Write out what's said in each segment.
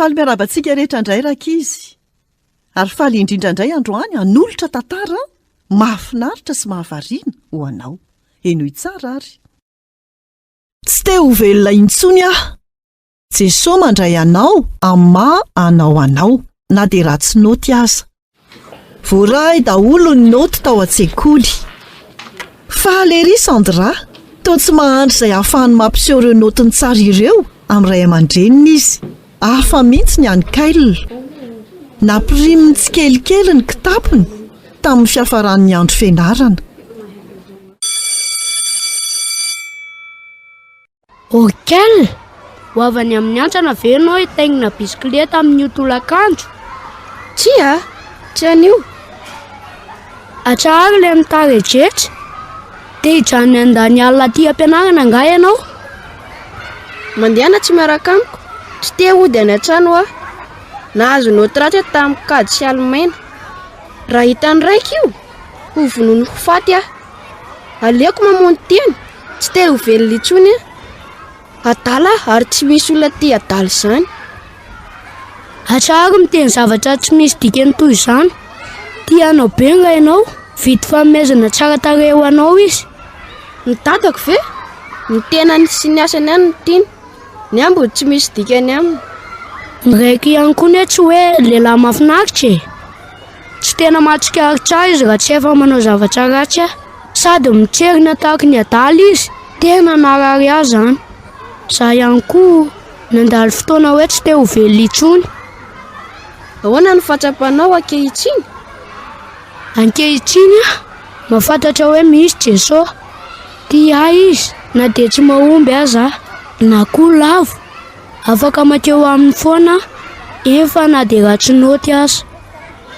Faly miarabantsika rehetra indray rakizy. Ary faly indrindra indray androany hanolotra tantara mahafinaritra sy mahavariana ho anao. Enoy tsara ary. Tsy te ho velona intsony aho. Jesosy mandray anao amma anao na dia ratsy noty aza. Voaray daholo ny noty tao an-tsekoly. Faly ery Sandra, toa tsy mahandry izay ahafahany mampiseho ireo notiny tsara ireo amin'ny ray aman-dreniny izy. Hafa mihitsy ny any Kailina. Nampiriminy tsikelikely ny kitapony tamin'ny fiafaran'ny andro fianarana. Kel, ho avy any amin'ny antrana ve ianao hitaingina bisikileta amin'ny tolakandro? Tsia, tsy anio. Atrahary ilay mitarejetra. Te hijano andany alina aty ampianarana angaha ianao? Mandeana tsy miaraka amiko. Tsy te hody any an-trano aho. Nahazo noty ratsy tamin'ny kady sy alimena. Raha hitany raika io, ho vonoiny ho faty aho. Aleoko mamono teny, tsy te ho velona intsony aho. Adala ary tsy misy olona ty adala izany. Atrahary miteny zavatra tsy misy dikany toy izany. Tianao be nga ianao, vidy fanomezana tsara tarehy ho anao izy. Ny dadako ve? Ny tenany sy ny asany ihany no tiany. Ny ambo tsy misy dikany aminy. Ny raiky ihany koa ny tsy hoe lehilahy mahafinaritra e. Tsy tena mahatsikaritra izy raha tsy efa manao zavatra ratsy sady mitserina tahaka ny adala izy. Tena narary ahy izany. Za ihany koa nandalo fotoana hoe tsy te ho velona intsony. Ahoana ny fatsapanao ankehitriny? Ankehitriny mahafantatra hoe misy Jesosy. Tia izy na dia tsy mahomby aza na koa lavo. Afaka makeo amin'ny foana efa na dia ratsy noty aza.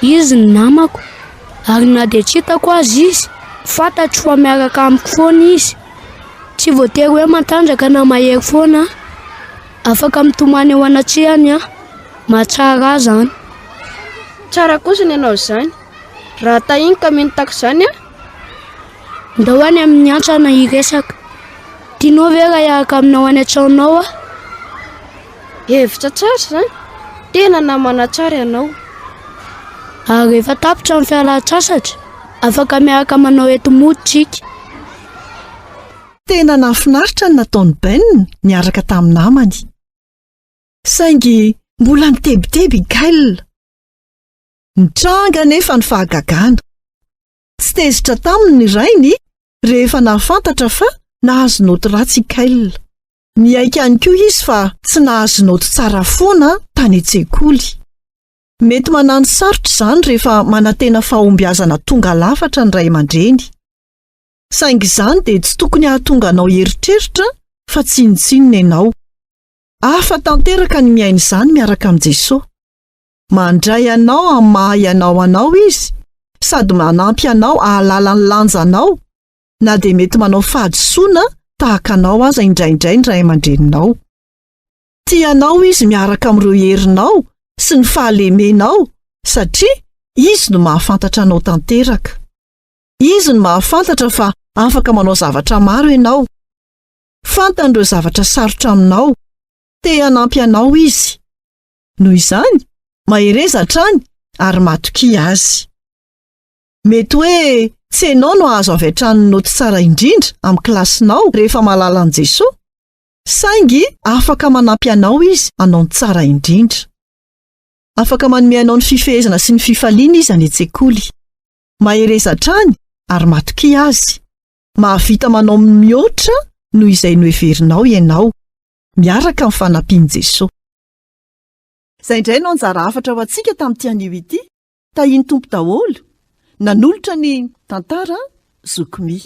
Izy ny namako ary na dia tsy hitako azy izy, fantatro fa miaraka amiko foana izy. Tsy voatery hoe matanjaka na mahery foana. Afaka mitomany ao anatrehany mahatsara azy zany. Tsara kosa ny ianao izany. Raha tahiny ka menitako izany ndao any amin'ny antrana hiresaka. Tianao ve raha hiaraka aminao any an-tranonao Hevitra tsara izany. Tena namana tsara ianao. Ary rehefa tapitra ny fialan-tsasatra, afaka miaraka manao enti-mody tsika. Tena nahafinaritra ny nataony Ben niaraka tamin'ny namany. Saingy mbola nitebiteby Kailina. Nitranga nefa ny fahagagana. Tsy tezitra taminy ny rainy rehefa nahafantatra fa nahazo noty ratsy Kailina. Niaika ihany koa izy fa tsy nahazo noty tsara foana tany an-tsekoly. Mety manano sarotra izany rehefa manantena fahombiazana tonga lafatra ny ray aman-dreny. Saingy izany dia tsy tokony hahatonga anao eritreritra fa tsinotsinona ianao. Hafa tanteraka ny miaina izany miaraka amin'ny Jesosy. Mandray anao amin'ny maha ianao izy, sady manampy anao ahalala ny lanjanao, na dia mety manao fahadisoana tahaka anao aza indraindray ny ray aman-dreninao. Tianao izy miaraka amin'ireo herinao sy ny fahalemenao satria izy no mahafantatra anao tanteraka. Izy no mahafantatra fa afaka manao zavatra maro ianao. Fantany ireo zavatra sarotra aminao. Te hanampy anao izy. Noho izany, mahereza hatrany ary matoky azy. Mety hoe tsy ianao no azo avy hatrany noty tsara indrindra amin'ny klasinao rehefa mahalala an' Jesosy. Saingy afaka manampy anao izy hanao ny tsara indrindra. Afaka manome anao ny fifehezana sy ny fifaliana izy any an-tsekoly. Mahereza hatrany ary matoky azy. Mahavita manao mihoatra noho izay noheverinao ianao. Miaraka amin'ny fanampian'i Jesosy. Izay indray no anjara hafatra ho antsika tamin'ity anio ity. Tahiny tompo daholo. Nanolotra ny tantara zokomy.